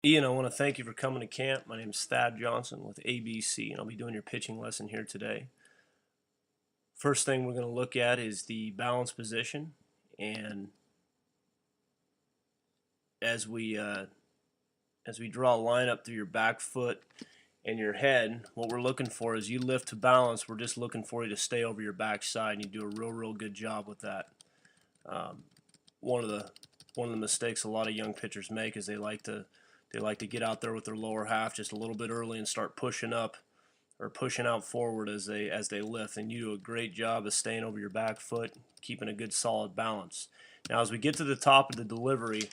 Ian, I want to thank you for coming to camp. My name is Thad Johnson with ABC, and I'll be doing your pitching lesson here today. First thing we're going to look at is the balance position, and as we uh, as we draw a line up through your back foot and your head, what we're looking for is you lift to balance. We're just looking for you to stay over your back side, and you do a real good job with that. Um, one of the mistakes a lot of young pitchers make is they like to get out there with their lower half just a little bit early and start pushing up or pushing out forward as they lift, and you do a great job of staying over your back foot, keeping a good solid balance. Now, as we get to the top of the delivery,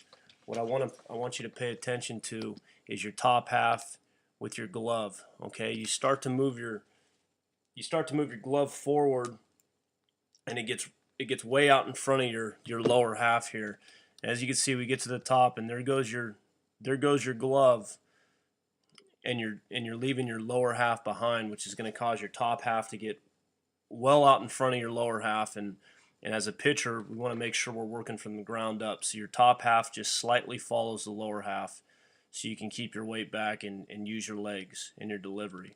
what I want you to pay attention to is your top half with your glove. Okay, you start to move your glove forward, and it gets way out in front of your lower half here. As you can see, we get to the top, and there goes your glove, and you're leaving your lower half behind, which is going to cause your top half to get well out in front of your lower half. And as a pitcher, we want to make sure we're working from the ground up. So your top half just slightly follows the lower half, so you can keep your weight back and use your legs in your delivery.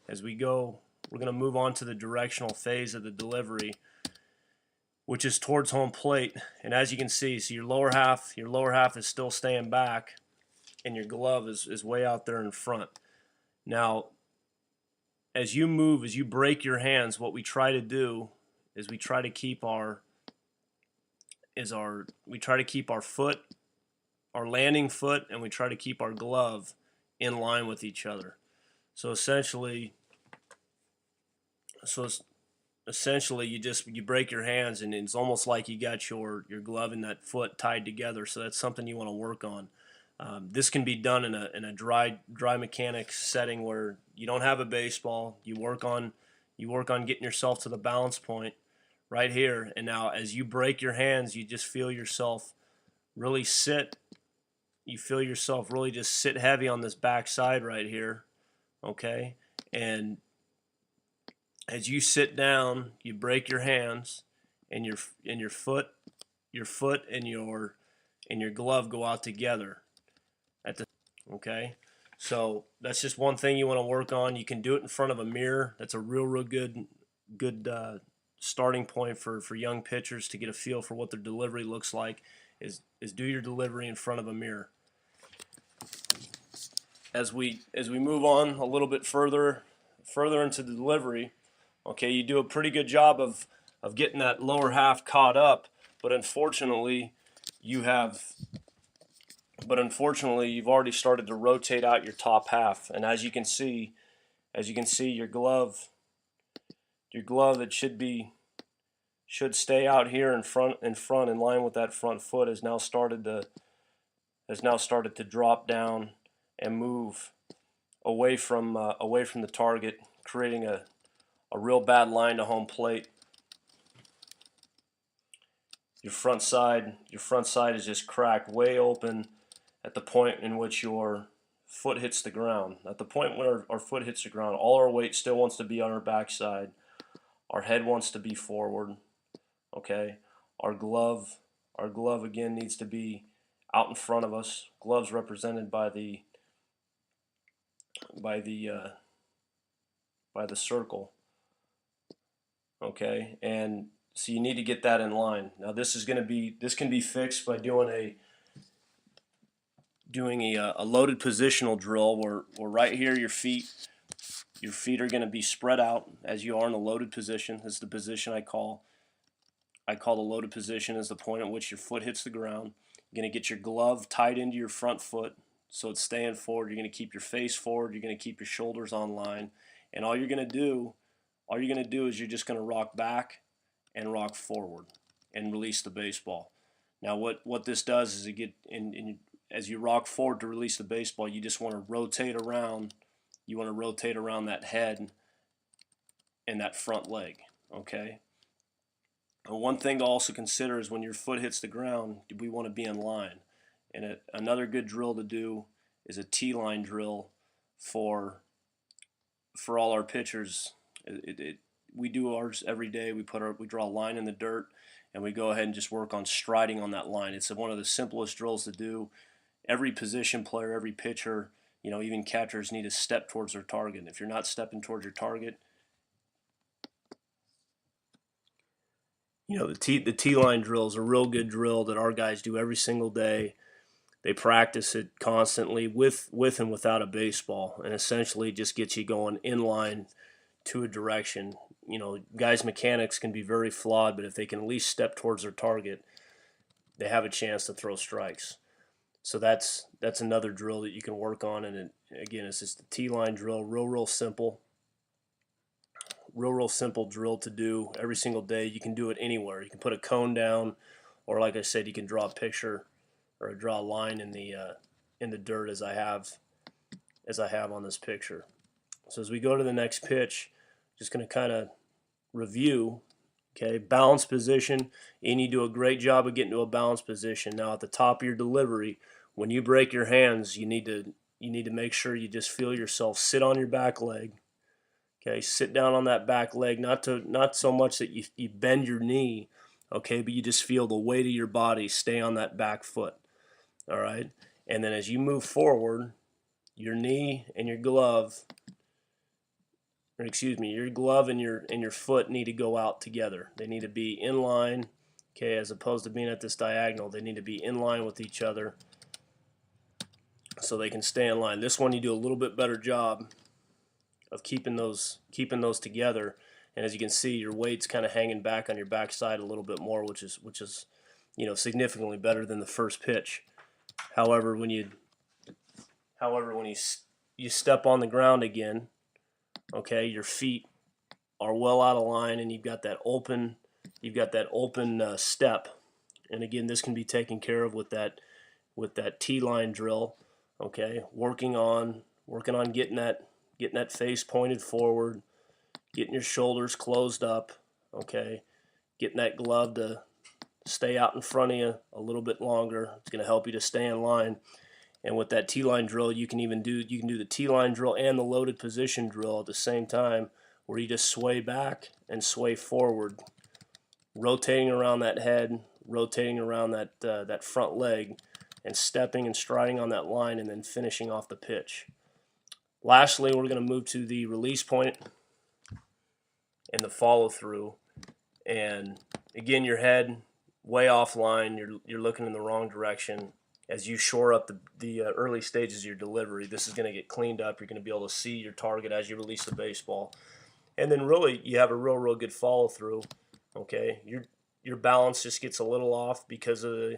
As we go, we're going to move on to the directional phase of the delivery, which is towards home plate. And as you can see, so your lower half is still staying back, and your glove is way out there in front. Now, as you break your hands, what we try to do is we try to keep our foot, our landing foot, and we try to keep our glove in line with each other. So essentially, so essentially you break your hands, and it's almost like you got your glove and that foot tied together. So that's something you want to work on. This can be done in a dry mechanics setting where you don't have a baseball. You work on getting yourself to the balance point right here. And now, as you break your hands, you just feel yourself really sit. You feel yourself really just sit heavy on this back side right here. Okay, and as you sit down, you break your hands, and your foot and your glove go out together at the okay. So that's just one thing you want to work on. You can do it in front of a mirror. That's a real good starting point for young pitchers to get a feel for what their delivery looks like. Is do your delivery in front of a mirror. As we move on a little bit further into the delivery, okay, you do a pretty good job of getting that lower half caught up, but unfortunately you have you've already started to rotate out your top half. And as you can see, your glove that should stay out here in front in line with that front foot has now started to drop down and move away from the target, creating a real bad line to home plate. Your front side is just cracked way open at the point in which your foot hits the ground. At the point where our foot hits the ground, all our weight still wants to be on our backside. Our head wants to be forward. Okay, our glove, again needs to be out in front of us. Gloves represented by the uh, by the circle. Okay, and so you need to get that in line. Now this can be fixed by doing a loaded positional drill where right here your feet are going to be spread out as you are in a loaded position. This is the position I call the loaded position, is the point at which your foot hits the ground. You're going to get your glove tied into your front foot so it's staying forward. You're going to keep your face forward. You're going to keep your shoulders on line, and all you're going to do is you're just going to rock back and rock forward and release the baseball. Now, what this does is as you rock forward to release the baseball, you just want to rotate around. You want to rotate around that head and that front leg. Okay. And one thing to also consider is when your foot hits the ground, we want to be in line. And another good drill to do is a T-line drill for all our pitchers. We do ours every day. We draw a line in the dirt, and we go ahead and just work on striding on that line. It's one of the simplest drills to do. every position player, every pitcher, even catchers need to step towards their target. If you're not stepping towards your target, the T line drill is a real good drill that our guys do every single day. They practice it constantly with and without a baseball, and essentially just gets you going in line to a direction. Guys' mechanics can be very flawed, but if they can at least step towards their target, they have a chance to throw strikes. So that's another drill that you can work on, and again, it's just the T-line drill, real simple. Real simple drill to do every single day. You can do it anywhere. You can put a cone down, or like I said, you can draw a picture or draw a line in the dirt as I have on this picture. So as we go to the next pitch, just going to kind of review. Okay, balanced position. You need to do a great job of getting to a balanced position. Now at the top of your delivery, when you break your hands, you need to make sure you just feel yourself sit on your back leg. Okay, sit down on that back leg, not so much that you bend your knee, okay, but you just feel the weight of your body stay on that back foot. All right, and then as you move forward, your knee and your glove, or excuse me, your glove and your foot need to go out together. They need to be in line, okay, as opposed to being at this diagonal. They need to be in line with each other so they can stay in line. This one you do a little bit better job of keeping those together, and as you can see, your weight's kind of hanging back on your backside a little bit more, which is significantly better than the first pitch. However, when you step on the ground again, okay, your feet are well out of line, and you've got that open step. And again, this can be taken care of with that T-line drill. Okay, working on getting that face pointed forward, getting your shoulders closed up. Okay, getting that glove to stay out in front of you a little bit longer. It's going to help you to stay in line. And with that T-line drill, you can do the T-line drill and the loaded position drill at the same time, where you just sway back and sway forward, rotating around that head, rotating around that front leg, and stepping and striding on that line, and then finishing off the pitch. Lastly, we're going to move to the release point and the follow through. And again, your head way offline. You're looking in the wrong direction. As you shore up the early stages of your delivery, this is going to get cleaned up. You're going to be able to see your target as you release the baseball, and then really you have a real good follow through. Okay, your balance just gets a little off because of the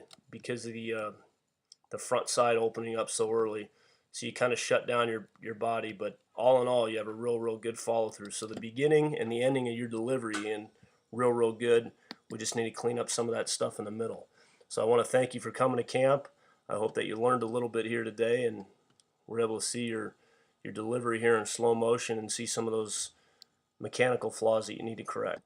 front side opening up so early, so you kind of shut down your body. But all in all, you have a real good follow through. So the beginning and the ending of your delivery in real good. We just need to clean up some of that stuff in the middle. So I want to thank you for coming to camp. I hope that you learned a little bit here today, and we're able to see your delivery here in slow motion and see some of those mechanical flaws that you need to correct.